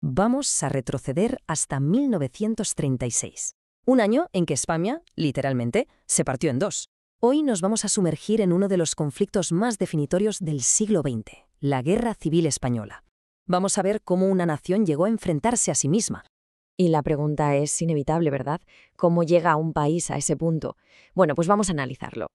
Vamos a retroceder hasta 1936, un año en que España, literalmente, se partió en dos. Hoy nos vamos a sumergir en uno de los conflictos más definitorios del siglo XX, la Guerra Civil Española. Vamos a ver cómo una nación llegó a enfrentarse a sí misma. Y la pregunta es inevitable, ¿verdad? ¿Cómo llega un país a ese punto? Bueno, pues vamos a analizarlo.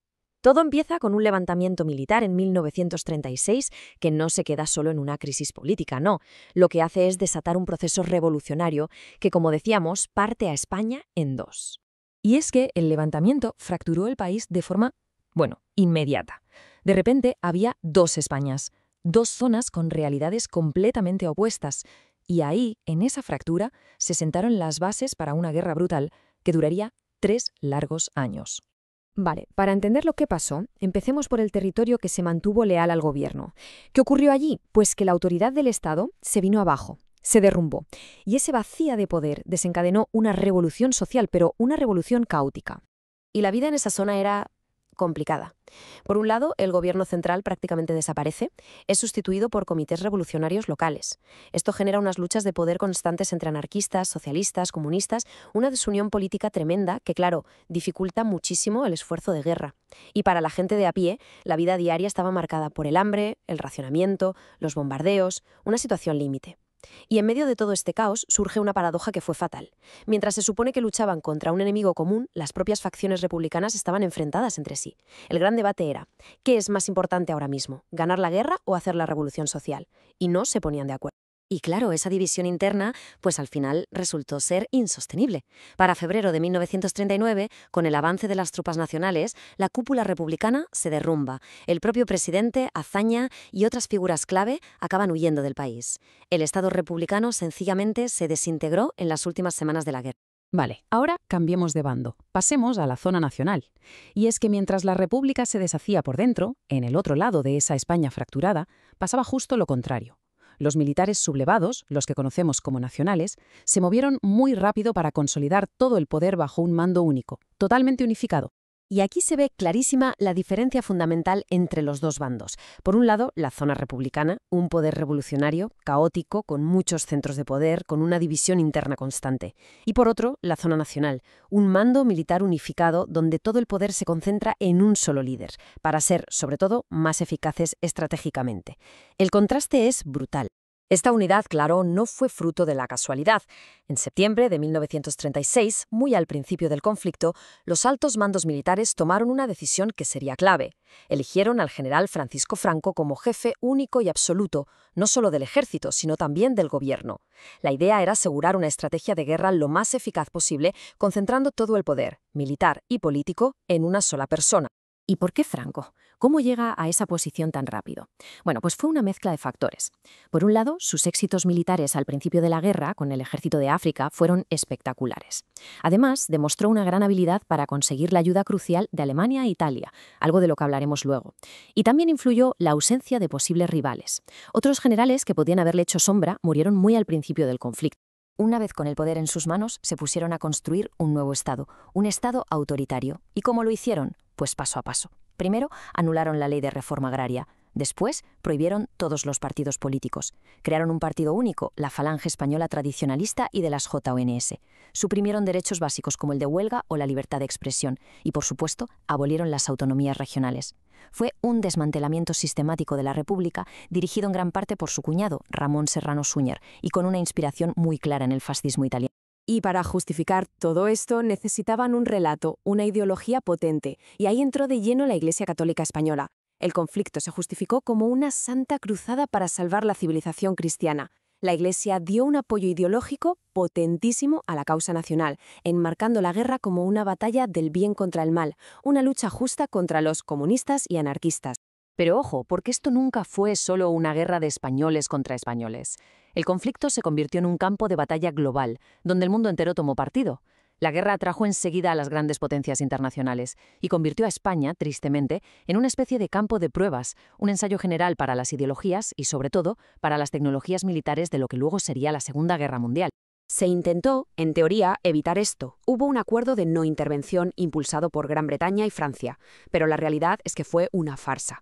Todo empieza con un levantamiento militar en 1936 que no se queda solo en una crisis política, no. Lo que hace es desatar un proceso revolucionario que, como decíamos, parte a España en dos. Y es que el levantamiento fracturó el país de forma, inmediata. De repente había dos Españas, dos zonas con realidades completamente opuestas. Y ahí, en esa fractura, se sentaron las bases para una guerra brutal que duraría 3 largos años. Vale, para entender lo que pasó, empecemos por el territorio que se mantuvo leal al gobierno. ¿Qué ocurrió allí? Pues que la autoridad del Estado se vino abajo, se derrumbó, y ese vacío de poder desencadenó una revolución social, pero una revolución caótica. Y la vida en esa zona era complicada. Por un lado, el gobierno central prácticamente desaparece, es sustituido por comités revolucionarios locales. Esto genera unas luchas de poder constantes entre anarquistas, socialistas, comunistas, una desunión política tremenda que, claro, dificulta muchísimo el esfuerzo de guerra. Y para la gente de a pie, la vida diaria estaba marcada por el hambre, el racionamiento, los bombardeos, una situación límite. Y en medio de todo este caos surge una paradoja que fue fatal. Mientras se supone que luchaban contra un enemigo común, las propias facciones republicanas estaban enfrentadas entre sí. El gran debate era, ¿qué es más importante ahora mismo? ¿Ganar la guerra o hacer la revolución social? Y no se ponían de acuerdo. Y claro, esa división interna, pues al final resultó ser insostenible. Para febrero de 1939, con el avance de las tropas nacionales, la cúpula republicana se derrumba. El propio presidente, Azaña y otras figuras clave acaban huyendo del país. El Estado republicano sencillamente se desintegró en las últimas semanas de la guerra. Vale, ahora cambiemos de bando. Pasemos a la zona nacional. Y es que mientras la República se deshacía por dentro, en el otro lado de esa España fracturada, pasaba justo lo contrario. Los militares sublevados, los que conocemos como nacionales, se movieron muy rápido para consolidar todo el poder bajo un mando único, totalmente unificado. Y aquí se ve clarísima la diferencia fundamental entre los dos bandos. Por un lado, la zona republicana, un poder revolucionario, caótico, con muchos centros de poder, con una división interna constante. Y por otro, la zona nacional, un mando militar unificado donde todo el poder se concentra en un solo líder, para ser, sobre todo, más eficaces estratégicamente. El contraste es brutal. Esta unidad, claro, no fue fruto de la casualidad. En septiembre de 1936, muy al principio del conflicto, los altos mandos militares tomaron una decisión que sería clave. Eligieron al general Francisco Franco como jefe único y absoluto, no solo del ejército, sino también del gobierno. La idea era asegurar una estrategia de guerra lo más eficaz posible, concentrando todo el poder, militar y político, en una sola persona. ¿Y por qué Franco? ¿Cómo llega a esa posición tan rápido? Bueno, pues fue una mezcla de factores. Por un lado, sus éxitos militares al principio de la guerra con el ejército de África fueron espectaculares. Además, demostró una gran habilidad para conseguir la ayuda crucial de Alemania e Italia, algo de lo que hablaremos luego. Y también influyó la ausencia de posibles rivales. Otros generales que podían haberle hecho sombra murieron muy al principio del conflicto. Una vez con el poder en sus manos, se pusieron a construir un nuevo Estado, un Estado autoritario. ¿Y cómo lo hicieron? Pues paso a paso. Primero, anularon la ley de reforma agraria. Después, prohibieron todos los partidos políticos. Crearon un partido único, la Falange Española Tradicionalista y de las JONS. Suprimieron derechos básicos como el de huelga o la libertad de expresión. Y, por supuesto, abolieron las autonomías regionales. Fue un desmantelamiento sistemático de la República, dirigido en gran parte por su cuñado, Ramón Serrano Súñer, y con una inspiración muy clara en el fascismo italiano. Y para justificar todo esto necesitaban un relato, una ideología potente, y ahí entró de lleno la Iglesia Católica Española. El conflicto se justificó como una santa cruzada para salvar la civilización cristiana. La Iglesia dio un apoyo ideológico potentísimo a la causa nacional, enmarcando la guerra como una batalla del bien contra el mal, una lucha justa contra los comunistas y anarquistas. Pero ojo, porque esto nunca fue solo una guerra de españoles contra españoles. El conflicto se convirtió en un campo de batalla global, donde el mundo entero tomó partido. La guerra atrajo enseguida a las grandes potencias internacionales y convirtió a España, tristemente, en una especie de campo de pruebas, un ensayo general para las ideologías y, sobre todo, para las tecnologías militares de lo que luego sería la Segunda Guerra Mundial. Se intentó, en teoría, evitar esto. Hubo un acuerdo de no intervención impulsado por Gran Bretaña y Francia, pero la realidad es que fue una farsa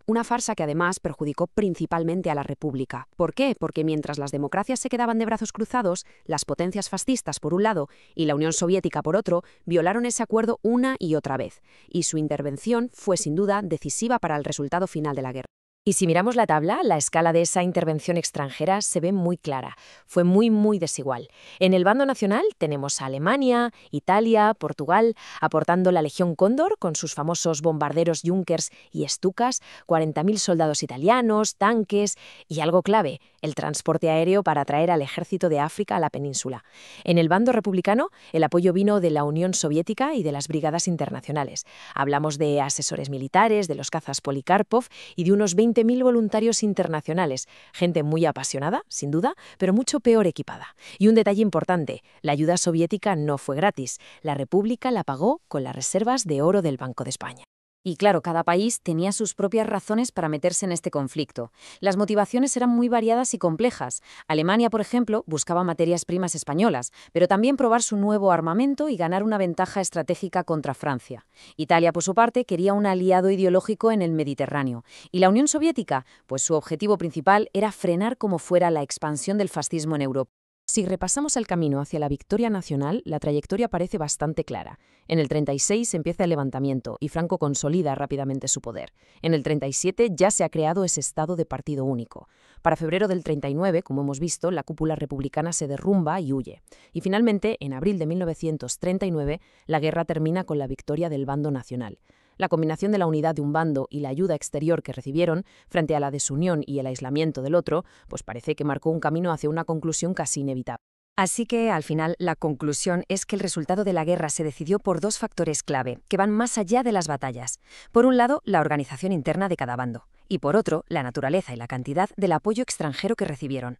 que además perjudicó principalmente a la República. ¿Por qué? Porque mientras las democracias se quedaban de brazos cruzados, las potencias fascistas por un lado y la Unión Soviética por otro, violaron ese acuerdo una y otra vez, y su intervención fue sin duda decisiva para el resultado final de la guerra. Y si miramos la tabla, la escala de esa intervención extranjera se ve muy clara. Fue muy desigual. En el bando nacional tenemos a Alemania, Italia, Portugal, aportando la Legión Cóndor con sus famosos bombarderos Junkers y Stukas, 40.000 soldados italianos, tanques y algo clave, el transporte aéreo para traer al ejército de África a la península. En el bando republicano, el apoyo vino de la Unión Soviética y de las brigadas internacionales. Hablamos de asesores militares, de los cazas Polikarpov y de unos 20.000 voluntarios internacionales, gente muy apasionada, sin duda, pero mucho peor equipada. Y un detalle importante, la ayuda soviética no fue gratis. La República la pagó con las reservas de oro del Banco de España. Y claro, cada país tenía sus propias razones para meterse en este conflicto. Las motivaciones eran muy variadas y complejas. Alemania, por ejemplo, buscaba materias primas españolas, pero también probar su nuevo armamento y ganar una ventaja estratégica contra Francia. Italia, por su parte, quería un aliado ideológico en el Mediterráneo. Y la Unión Soviética, pues su objetivo principal era frenar como fuera la expansión del fascismo en Europa. Si repasamos el camino hacia la victoria nacional, la trayectoria parece bastante clara. En el 36 empieza el levantamiento y Franco consolida rápidamente su poder. En el 37 ya se ha creado ese estado de partido único. Para febrero del 39, como hemos visto, la cúpula republicana se derrumba y huye. Y finalmente, en abril de 1939, la guerra termina con la victoria del bando nacional. La combinación de la unidad de un bando y la ayuda exterior que recibieron, frente a la desunión y el aislamiento del otro, pues parece que marcó un camino hacia una conclusión casi inevitable. Así que, al final, la conclusión es que el resultado de la guerra se decidió por dos factores clave, que van más allá de las batallas. Por un lado, la organización interna de cada bando, y por otro, la naturaleza y la cantidad del apoyo extranjero que recibieron.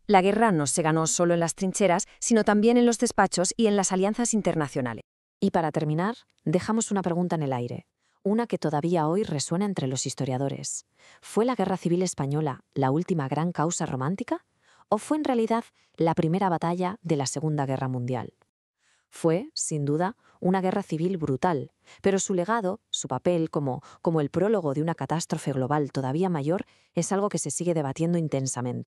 La guerra no se ganó solo en las trincheras, sino también en los despachos y en las alianzas internacionales. Y para terminar, dejamos una pregunta en el aire. Una que todavía hoy resuena entre los historiadores. ¿Fue la Guerra Civil Española la última gran causa romántica? ¿O fue en realidad la primera batalla de la Segunda Guerra Mundial? Fue, sin duda, una guerra civil brutal, pero su legado, su papel como el prólogo de una catástrofe global todavía mayor, es algo que se sigue debatiendo intensamente.